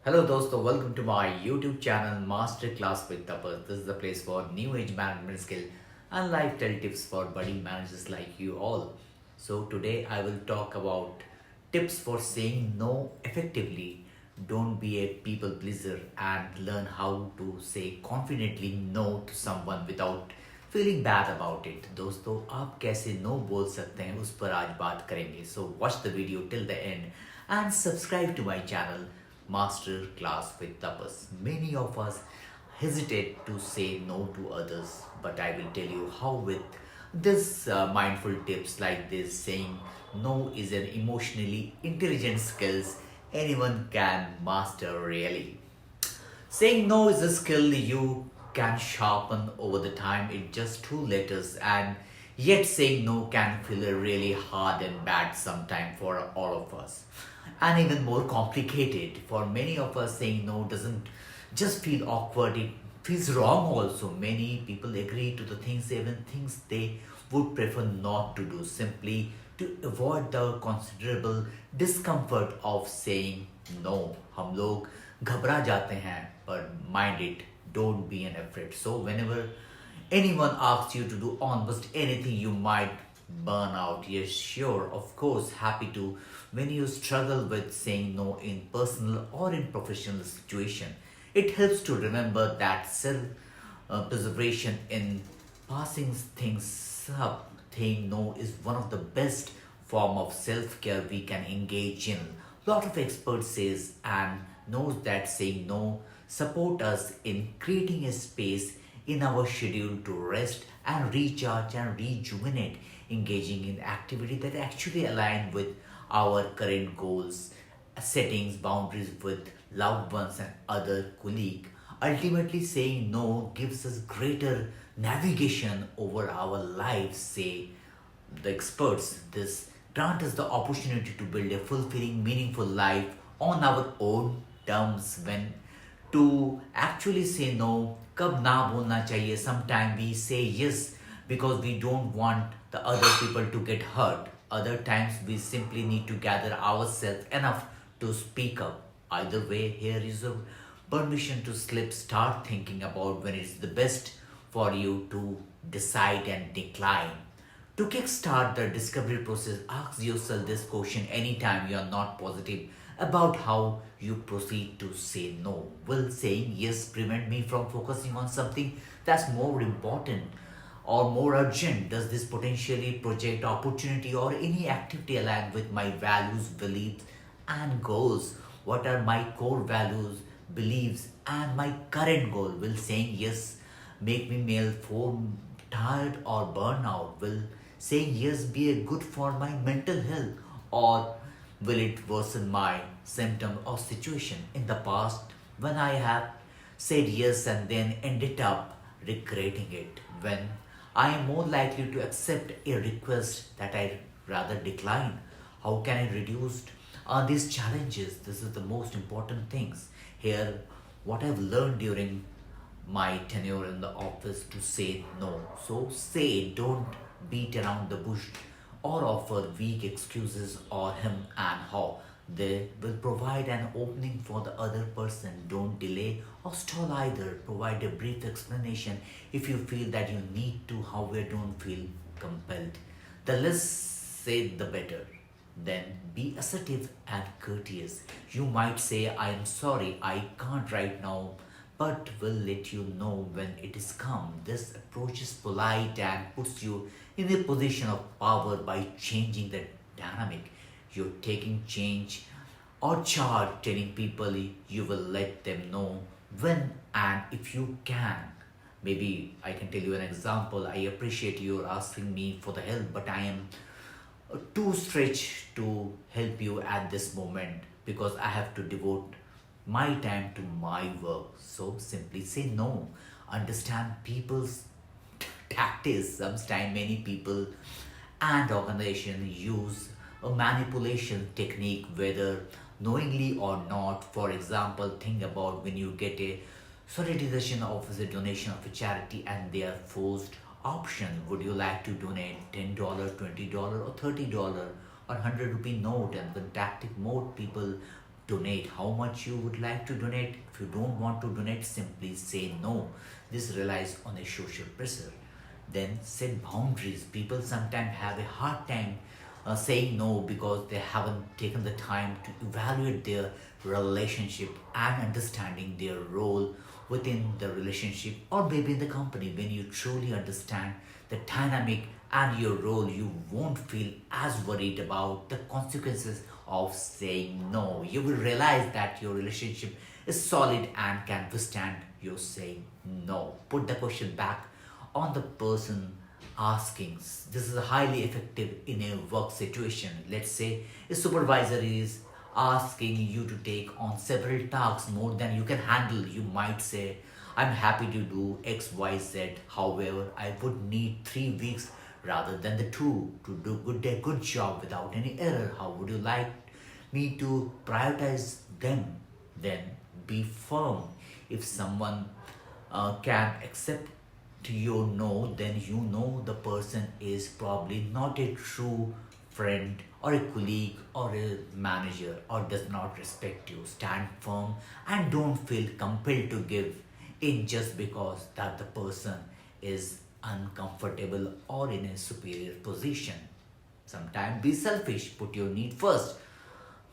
Hello dosto, welcome to my YouTube channel Masterclass with Tapas. This is the place for new age management skill and lifestyle tips for budding managers like you all. So today I will talk about tips for saying no effectively. Don't be a people pleaser and learn how to say confidently no to someone without feeling bad about it. दोस्तों आप कैसे no बोल सकते हैं उस पर आज बात करेंगे. So watch the video till the end and subscribe to my channel Master Class with Tapas. Many of us hesitate to say no to others, but I will tell you how with this mindful tips like this, saying no is an emotionally intelligent skills anyone can master really. Saying no is a skill you can sharpen over the time in just two letters, and yet saying no can feel really hard and bad sometimes for all of us. And even more complicated. For many of us, saying no doesn't just feel awkward, it feels wrong also. Many people agree to the things, even things they would prefer not to do, simply to avoid the considerable discomfort of saying no. हम लोग घबरा जाते हैं, but mind it, don't be an afraid. So whenever anyone asks you to do almost anything, you might burn out. Yes, sure, of course, happy to. When you struggle with saying no in personal or in professional situation, it helps to remember that self preservation in passing things up. Saying no is one of the best form of self-care we can engage in. Lot of experts says and knows that saying no support us in creating a space in our schedule to rest and recharge and rejuvenate, engaging in activity that actually align with our current goals, settings, boundaries with loved ones and other colleagues. Ultimately, saying no gives us greater navigation over our lives, say the experts. This grant us the opportunity to build a fulfilling, meaningful life on our own terms. When to actually say no, कब ना बोलना चाहिए. Sometimes we say yes because we don't want the other people to get hurt. Other times we simply need to gather ourselves enough to speak up. Either way, here is a permission to slip. Start thinking about when it's the best for you to decide and decline. To kickstart the discovery process, ask yourself this question anytime you are not positive about how you proceed to say no. Will saying yes prevent me from focusing on something that's more important or more urgent? Does this potentially project opportunity or any activity align with my values, beliefs, and goals? What are my core values, beliefs, and my current goal? Will saying yes make me male for tired or burnout? Will saying yes be a good for my mental health, or will it worsen my symptom or situation? In the past, when I have said yes and then ended up regretting it, when I am more likely to accept a request that I rather decline. How can I reduce these challenges? This is the most important things here. What I've learned during my tenure in the office to say no. So say, don't beat around the bush or offer weak excuses or him and how. They will provide an opening for the other person. Don't delay or stall either. Provide a brief explanation if you feel that you need to, however, don't feel compelled. The less said, the better. Then be assertive and courteous. You might say, I am sorry, I can't right now, but will let you know when it is come. This approach is polite and puts you in a position of power by changing the dynamic. You're taking change or charge, telling people you will let them know when and if you can. Maybe I can tell you an example. I appreciate you asking me for the help, but I am too stretched to help you at this moment because I have to devote my time to my work. So simply say no. Understand people's tactics. Sometimes many people and organizations use a manipulation technique, whether knowingly or not. For example, think about when you get a solicitation of a donation of a charity and they are forced option. Would you like to donate $10, $20, or $30, or 100 rupee note? And the tactic mode people donate, how much you would like to donate. If you don't want to donate, simply say no. This relies on a social pressure. Then set boundaries. People sometimes have a hard time saying no because they haven't taken the time to evaluate their relationship and understanding their role within the relationship or maybe in the company. When you truly understand the dynamic and your role, you won't feel as worried about the consequences of saying no. You will realize that your relationship is solid and can withstand your saying no. Put the question back on the person asking. This is highly effective in a work situation. Let's say a supervisor is asking you to take on several tasks more than you can handle. You might say, I'm happy to do XYZ. However, I would need 3 weeks rather than the two to do a good job without any error. How would you like me to prioritize them? Then be firm. If someone can accept to your no, then you know the person is probably not a true friend or a colleague or a manager or does not respect you. Stand firm and don't feel compelled to give in just because that the person is uncomfortable or in a superior position. Sometimes be selfish, put your need first,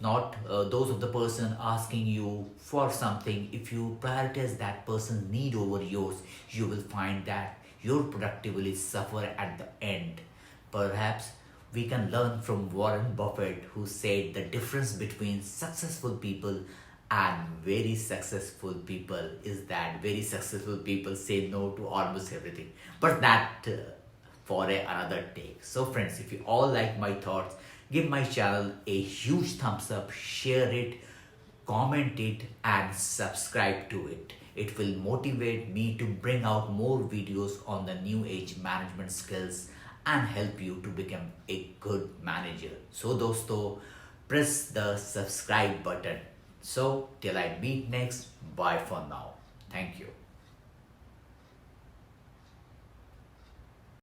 not those of the person asking you for something. If you prioritize that person's need over yours, you will find that your productivity suffer at the end. Perhaps we can learn from Warren Buffett, who said the difference between successful people and very successful people is that very successful people say no to almost everything, but that for another take. So, friends, if you all like my thoughts, give my channel a huge thumbs up, share it, comment it, and subscribe to it. It will motivate me to bring out more videos on the new age management skills and help you to become a good manager. So, dosto, press the subscribe button. So, till I meet next, bye for now. Thank you.